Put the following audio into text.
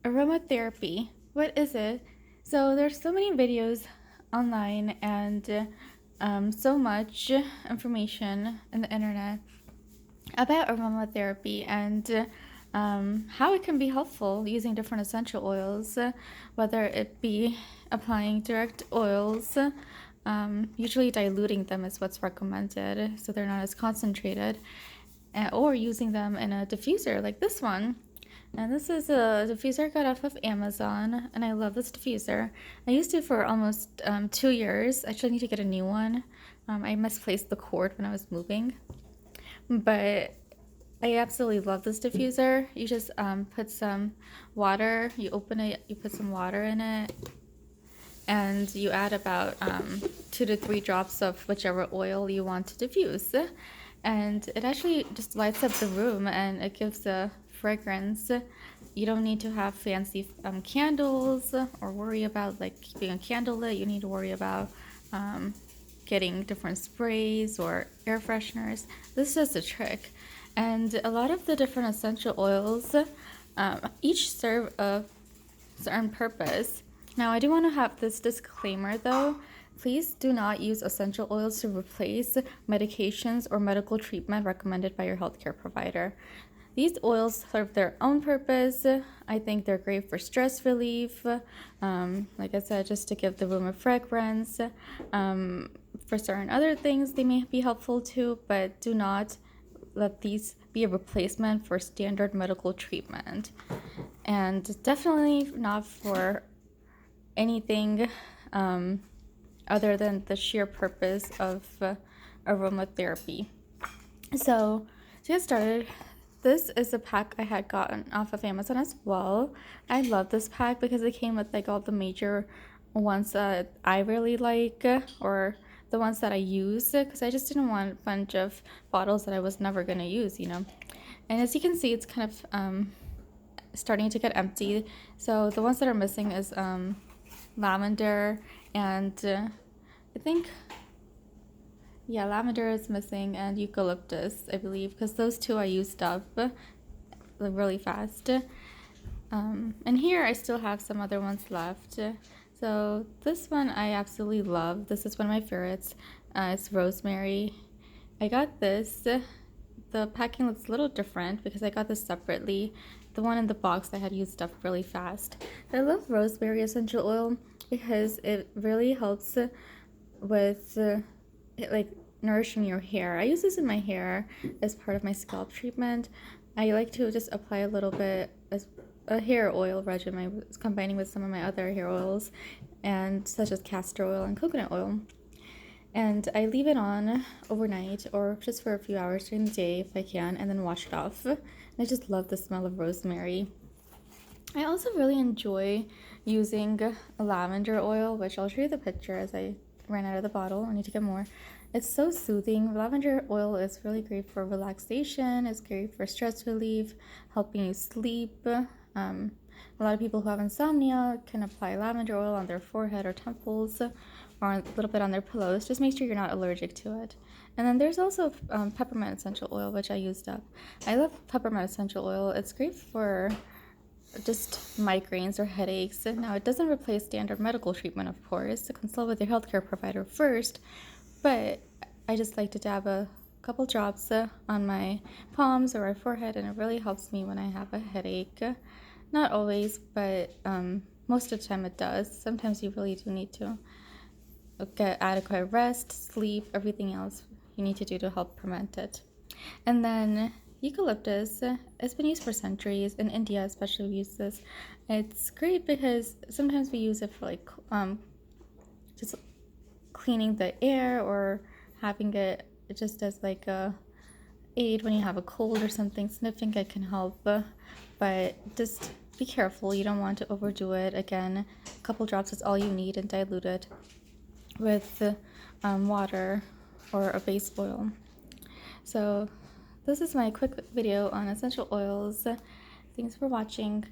Aromatherapy. What is it? So there's so many videos online and so much information in the internet about aromatherapy and how it can be helpful using different essential oils, whether it be applying direct oils, usually diluting them is what's recommended so they're not as concentrated, or using them in a diffuser like this one. And this is a diffuser I got off of Amazon, and I love this diffuser. I used it for almost 2 years. I actually need to get a new one. I misplaced the cord when I was moving. But I absolutely love this diffuser. You just put some water, you open it, you put some water in it, and you add about 2 to 3 drops of whichever oil you want to diffuse. And it actually just lights up the room and it gives a fragrance. You don't need to have fancy candles or worry about like keeping a candle lit. You need to worry about getting different sprays or air fresheners. This is just a trick. And a lot of the different essential oils each serve a certain purpose. Now, I do want to have this disclaimer though. Please do not use essential oils to replace medications or medical treatment recommended by your healthcare provider. These oils serve their own purpose. I think they're great for stress relief. Like I said, just to give the room a fragrance. For certain other things, they may be helpful too, but do not let these be a replacement for standard medical treatment. And definitely not for anything other than the sheer purpose of aromatherapy. So to get started, this is a pack I had gotten off of Amazon as well. I love this pack because it came with like all the major ones that I really like, or the ones that I use, because I just didn't want a bunch of bottles that I was never going to use, you know. And as you can see, it's kind of starting to get empty. So the ones that are missing is lavender and I think, yeah, lavender is missing and eucalyptus, I believe, because those two I used up really fast. And here I still have some other ones left. So this one I absolutely love. This is one of my favorites. It's rosemary. I got this. The packing looks a little different because I got this separately. The one in the box I had used up really fast. I love rosemary essential oil because it really helps with like nourishing your hair. I use this in my hair as part of my scalp treatment. I like to just apply a little bit as a hair oil regimen, combining with some of my other hair oils, and such as castor oil and coconut oil. And I leave it on overnight or just for a few hours during the day if I can, and then wash it off. And I just love the smell of rosemary. I also really enjoy using lavender oil, which I'll show you the picture as I ran out of the bottle. I need to get more. It's so soothing. Lavender oil is really great for relaxation. It's great for stress relief, helping you sleep. A lot of people who have insomnia can apply lavender oil on their forehead or temples, or a little bit on their pillows. Just make sure you're not allergic to it. And then there's also peppermint essential oil, which I used up. I love peppermint essential oil. It's great for just migraines or headaches. Now, it doesn't replace standard medical treatment, of course. So consult with your healthcare provider first, but I just like to dab a couple drops on my palms or my forehead, and it really helps me when I have a headache. Not always, but most of the time it does. Sometimes you really do need to get adequate rest, sleep, everything else you need to do to help prevent it. And then eucalyptus has been used for centuries. In India especially, we use this. It's great because sometimes we use it for like just cleaning the air or having it just as like a aid when you have a cold or something. Sniffing it can help, but just be careful. You don't want to overdo it. Again, a couple drops is all you need, and dilute it with water or a base oil. So this is my quick video on essential oils. Thanks for watching.